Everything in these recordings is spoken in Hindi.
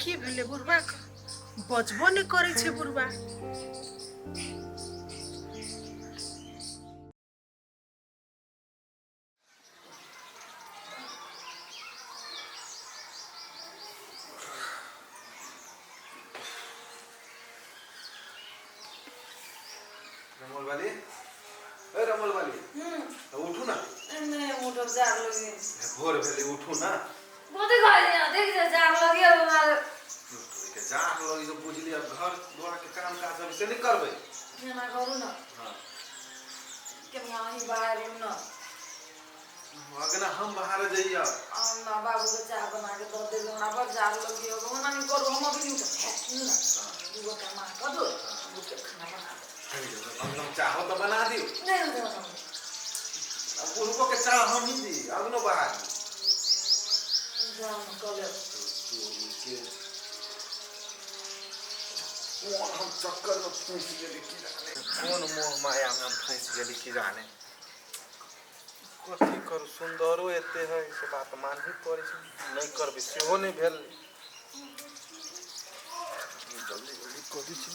की भेले बुढ़बा बजबो नहीं करे छे बुढ़बा। रमोल वाली, ए रमोल वाली, उठू ना। नहीं उठो जाग लगी। भोर भेले उठू ना। बोते खाई ना देख जा जाग लगी अब हमारे। के जाग लगी तो बुझली अब घर द्वार के काम काज सब से नहीं करबे। ना करू ना। हां। के माही बाहर ना। अगना हम बाहर जाइया। ना बाबू को चाय बना के दो दे ना पर जाग लगी अब मना नहीं करू हम अभी नहीं उठे ना। दूगो काम कर दो। मुझे खाना बना दो। हम चाहो तो बना दियो। नहीं दो ना। अब बुढ़बो के चाह हम ही दी अगनो बाहर। जाओ कर ले। कौन हम चक्कर में फंस गेली की जाने। कौन मोह माया में हम फंस गेली की जाने। कथी करू सुंदरो एते है से बात मान ही पड़े छै नहीं करबे सेहो नहीं भेल। जल्दी जल्दी कथी छी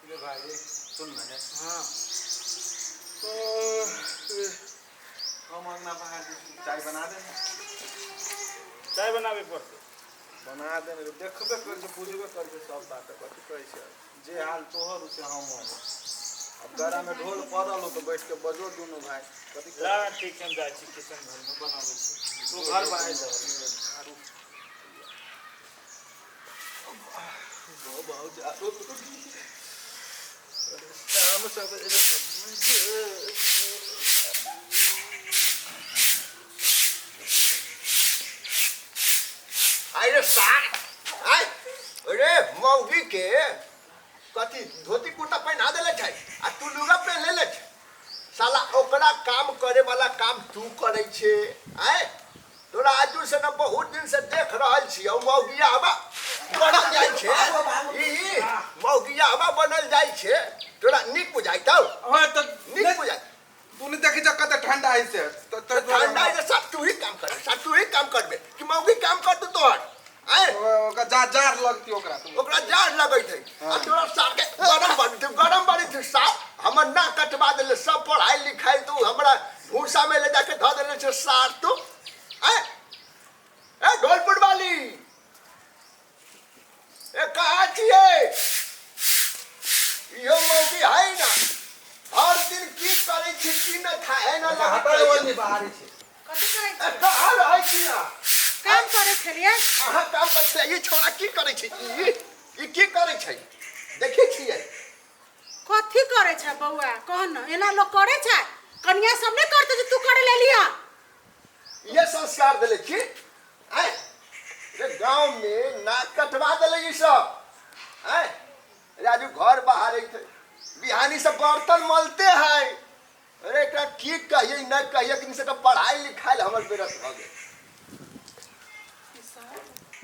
रे भाई रे सुन ना। हां तो हम अंगना बाहर चाय बना दे। चाय बनावे पड़ते बना दे देखबे कर के बुझबे कर के सब बात कथी कहै छै जे हाल तोहर उसे हम हो। अब गरा में ढोल पड़ल हो तो बैठ के बजो दोनों भाई कथी ला ठीक हम जाय छी किचन घर में बनावे छी तू घर बाहर जा बहुत जातो तो शाम सवेरे अरे सार आय अरे मौगी के कथी धोती कुर्ता पहना देले छै आ तू लुगा पहन लेले छै। साला ओकरा काम करे वाला काम तू करे छे। आय तोरा आजू से न बहुत दिन से देख रहल छी और मौगिया आबा बनल जाय छे। ई मौगिया आबा बनल जाय छे तोरा नीक बुझाइ तौ। हां तो नीक बुझाइ तूने देखि जा कत ठंडा है से तो ठंडा है सब तू ही काम कर सब तू ही काम करबे कि मौगी काम कर तू तोहर। आय ओका जार लगती ओकरा जार लगै छै आ तोरा सार के गरम बड़ी थी सार हमर ना कटवा देले सब पढ़ाई लिखाई तू हमरा भूसा में ले जाके ध देले छै सार तू। आय ए ढोलपुर वाली ए कहाँ छिए यो मौगी है ना हर दिन की करे छी की न खाए न हटाए वाली बाहर छै कथी करे ए छे? कहाँ रहै छी ना काम करे छलिए। अहाँ काम करे छै ई छोरा की करे छै ई की करे छै देखै छियै। कथी करे छे बउआ कह न एना लोग करे छे कन्या सब नहीं करते जे तू करे ले लिया। ये संस्कार दिले छी। आय रे गांव में नाक कटवा दिले ई सब। आय राजू घर बाहर थे बिहानी से बर्तन मलते हैं। अरे एकरा की कहिए न कहिए कि से पढ़ाई लिखाई हमर बेरस भ गेल।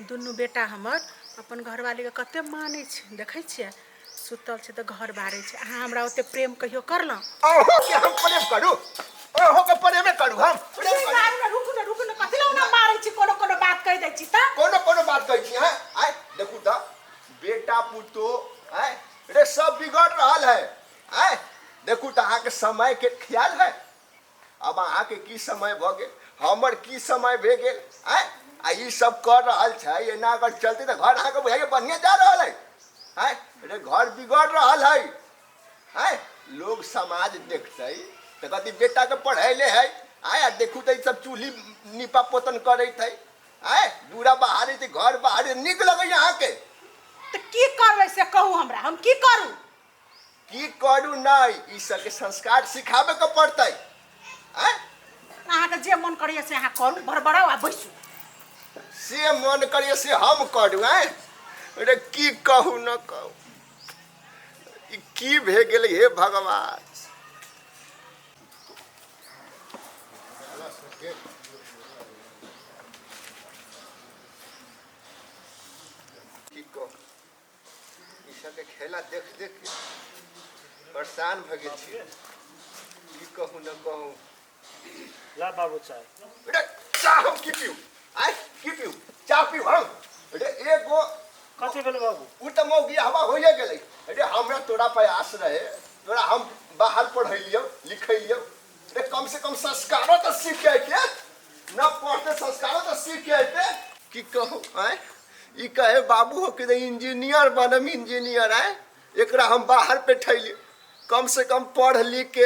दुनू बेटा हमर अपन घरवाली के कते माने छे देखे छिए सुतल छे तो घर बारे छे। अहाँ हमरा ओते प्रेम कहियो करलौ ओहो के हम प्रेम करू ओहो के प्रेम करू हम प्रेम करू। रुक न कथि ला मारे छी कोनो कोनो बात कह दै छी त कोनो बात कहै छी। हैं आय देखू त बेटा पुतो आय रे सब बिगड़ रहल है। आय देखू त अहाँ के समय के ख्याल है। अब अहाँ के की समय भ गेल हमर की समय भे गेल। आय आ ई सब कर रहल छै एना अगर चलते त घर अहाँ के बुझाइए बढ़िया जा रहल है। आय रे घर बिगड़ रहल है। आय लोग समाज देखते त कथी बेटा के पढ़ैले है। आय देखू त ई सब चूल्ही नीपा पोतन करैत है। आय दूरा बाहर थे घर बाहर निक लगे अहाँ के त की करबै से कहू हमरा हम की करू। की करू नहीं ई सब के संस्कार सिखावे के पड़ते। आय अहाँ के जे मन करिए से अहाँ करू बड़बड़ाओ आ बैसू। से मन करिए से हम करू। आय अरे की कहू न कहू ई की भे गेल हे भगवान। की कहू ई सब के खेला देख देख के परेशान भ गेल छी। की कहू न कहू ला बाबू चाय। बेटा चाह हम की पीऊ आय की पीऊ चाह पीऊ हम बेटे एगो कथी भेल बाबू? उ त मौगी हवा होइए गेलै अरे हमरा तोरा प्रयास रहे तोरा हम बाहर पढ़ैलियो लिखैलियो अरे कम से कम संस्कारो तो सीख के के न पढ़ते संस्कारो तो सीख के आते की कहू आय ई कहे बाबू हो के इंजीनियर बनम इंजीनियर आय एकरा हम बाहर पे ठैली कम से कम पढ़ लिख के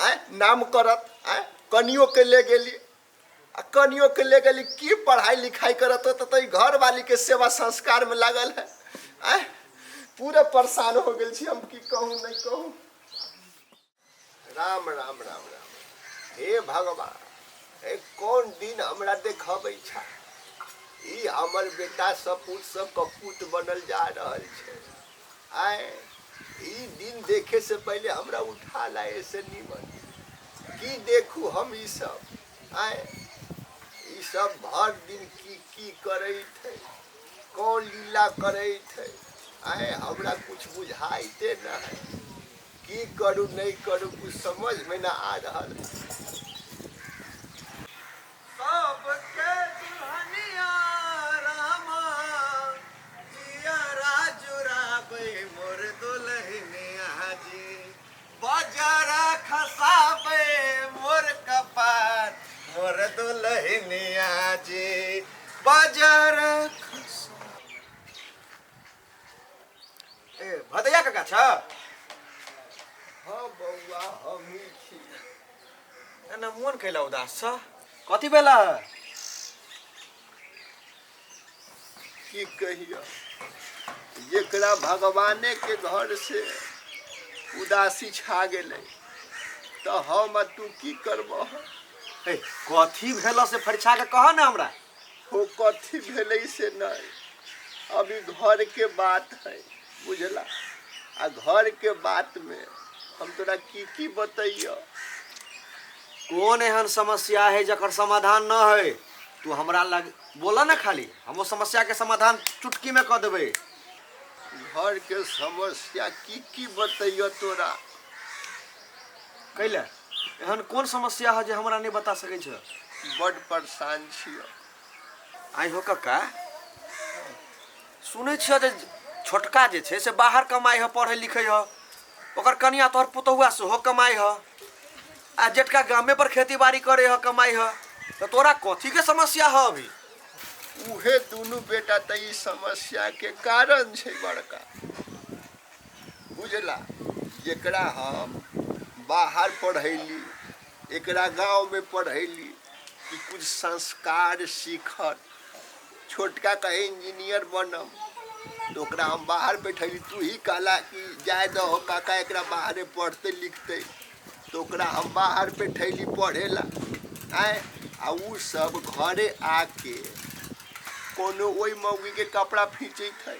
आय नाम करत आय कनियो के ले गेली आ कनियो के ले गेली की पढ़ाई लिखाई करत तो घर वाली के सेवा संस्कार में लागल है आय पूरे परेशान हो गेल छी हम की कहूँ नहीं कहूँ। राम राम राम राम हे भगवान हे कौन दिन हमरा देखबै छा ई हमर बेटा सपूत सब कपूत बनल जा रहल छै आय ई दिन देखे से पहले हमरा उठा लाए से निमन की देखू हम ई सब आय ई सब भर दिन की करैत है कौन लीला करैत है आय हमरा कुछ बुझाइते न है की करूँ नहीं करूँ कुछ समझ में ना आ रहल सबके दुल्हनिया रामा जिया राजुराबे मोर दुल्हनिया जी बाजारा खसाबे मोर कपार मोर दुल्हनिया जी बाजारा ए भदैया काका छ हाँ बउआ हमी छी एना मन कैला उदास छ कथी भेला की कहियो जेकरा भगवाने के घर से उदासी छा गेलै तो हम तू की करबह ए कथी भेला से फरिछा के कह ना हमरा। हो कथी भेलै से नहीं अभी घर के बात है बुझला आ घर के बात में हम तोरा की बतैया कौन एहन समस्या है जकर समाधान न है तू हमरा लग बोला ना खाली हम उस समस्या के समाधान चुटकी में कर देबे। घर के समस्या की बतैया तोरा कैले एहन कौन समस्या है जो हमरा नहीं बता सकै छ। बड परेशान छियो आई हो काका सुनै छियो जे छोटका जे छै से बाहर कमाई है पढ़े लिखे है ओकर कनिया तोहर पुतहुआ सेहो कमाई है आ जेठका गामे पर खेती बाड़ी करे है कमाई है तो तोरा कथी के समस्या है अभी? उहे दोनों बेटा त ई समस्या के कारण छै बड़का बुझला जेकरा हम बाहर पढ़ैली एकरा गांव में पढ़ैली कि कुछ संस्कार सीखत छोटका कहे इंजीनियर बनम तो ओकरा हम बाहर बैठैली तू ही कहला कि जाए दो काका एकरा बाहरे पढ़ते लिखते तो ओकरा हम बाहर बैठैली पढ़ेला आए आ उ सब घरे आके कोनो ओई मौगी के कपड़ा फींचैत है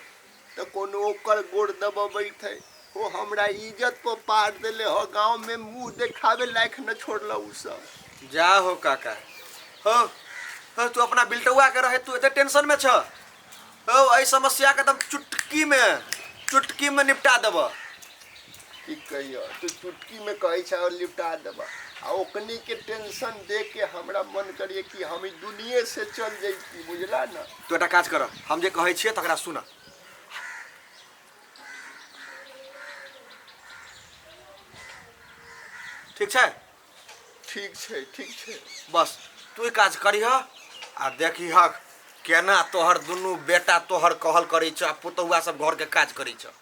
तो कोनो ओकर गोड़ दबबैत है वो हमरा इज्जत पर पार देले हो गांव में मुंह देखावे लायक न छोड़ला उ सब। जा हो काका हो तू अपना बिल्टुआ के रहे तू एते टेंशन में छ हो ऐ समस्या के तुम चुटकी में निपटा देब। की कहियो तू चुटकी में कहै छ और लिपटा देब आ ओकनी के टेंशन दे के हमरा मन करिए कि हम ई दुनिया से चल जैती बुझला ना। तू एटा काज कर हम जे कहै छियै तकरा सुन ठीक छै ठीक छै बस तू काज करीह आ देखीह केना तोहर दुनू बेटा तोहर कहल करै छ पुतहुआ सब घर के काज करै छ।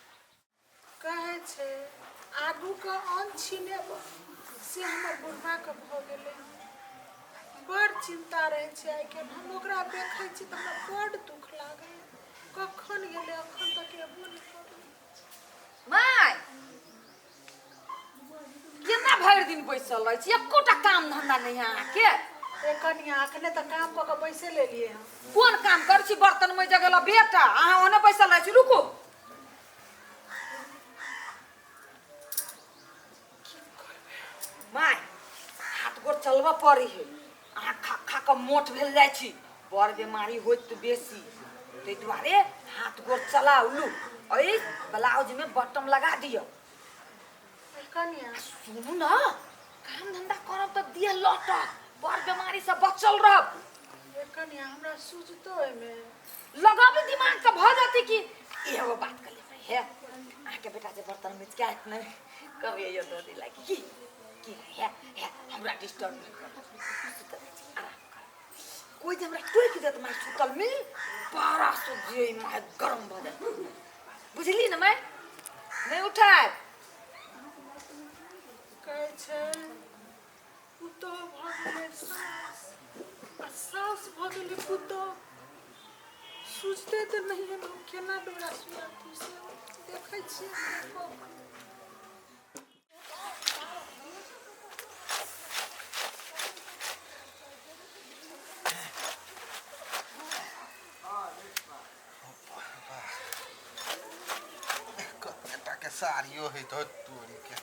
कहे छे आगू का अन्न छीनेब से हमर बुढ़वा के भ गेलै बड़ चिंता रहे छे आइ के हम ओकरा देखै छी त हमरा बड़ दुख लागै कखन गेलै अखन तक एबो नहि करलै। माय केना भरि दिन बैसल रहै छी एकोटा काम धंधा नहीं है अहाँके। ए कनिया अखने त काम क के बैसे लेलिए हम। कोन काम करै छी बर्तन में जगला बेटा अहाँ ओने बैसल रहै छी रुकू। माय हाथ गोड़ चलबा पड़ी है अहाँ खा खा के मोट भेल जाइ छी बड़ बीमारी होइत त बेसी ताहि दुआरे हाथ गोड़ चलाउ लू ओइ ब्लाउज में बटम लगा दियो। कनिया सुनू ना काम धंधा करब त दिया लटक बड़ बीमारी से बचल रहब। कनिया हमरा सुझतो एमे लगाबी दिमाग से भ जाती कि एगो बात कर ले है आके बेटा जे बर्तन में क्या इतना कभी ये दो दी लागी कि है हमरा डिस्टर्ब नहीं कर आराम कर कोई जे हमरा टोक देत मैं सुतल में पारा सो जे मैं गरम भ जाए बुझली न मैं नहीं उठाए कहै छै पुतोह भऽ गेलै सास आ सास भऽ गेलै पुतोह सुझते तऽ नहीं है लोग केना डोरा सुनाती से देखै छियै के साड़ियों है तो तोरी के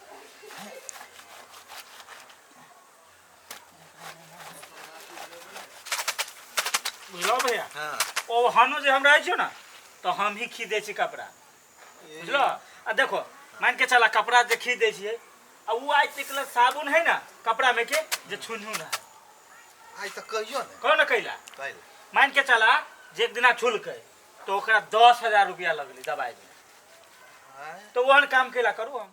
बुझलो भैया हाँ ओ हनो जे हम रहे छो ना तो हम ही खरीदे छी कपड़ा बुझलो आ देखो मान के चला कपड़ा जे खरीदे छिए आ वो आज तक साबुन है ना कपड़ा में के जे छुनहु ना आज तो कहियो ने कौन कैला कहिल मान के चला जे एक दिना छुल के तो ओकरा 10,000 रुपया लगली दवाई में तो वहन काम कैला करू हम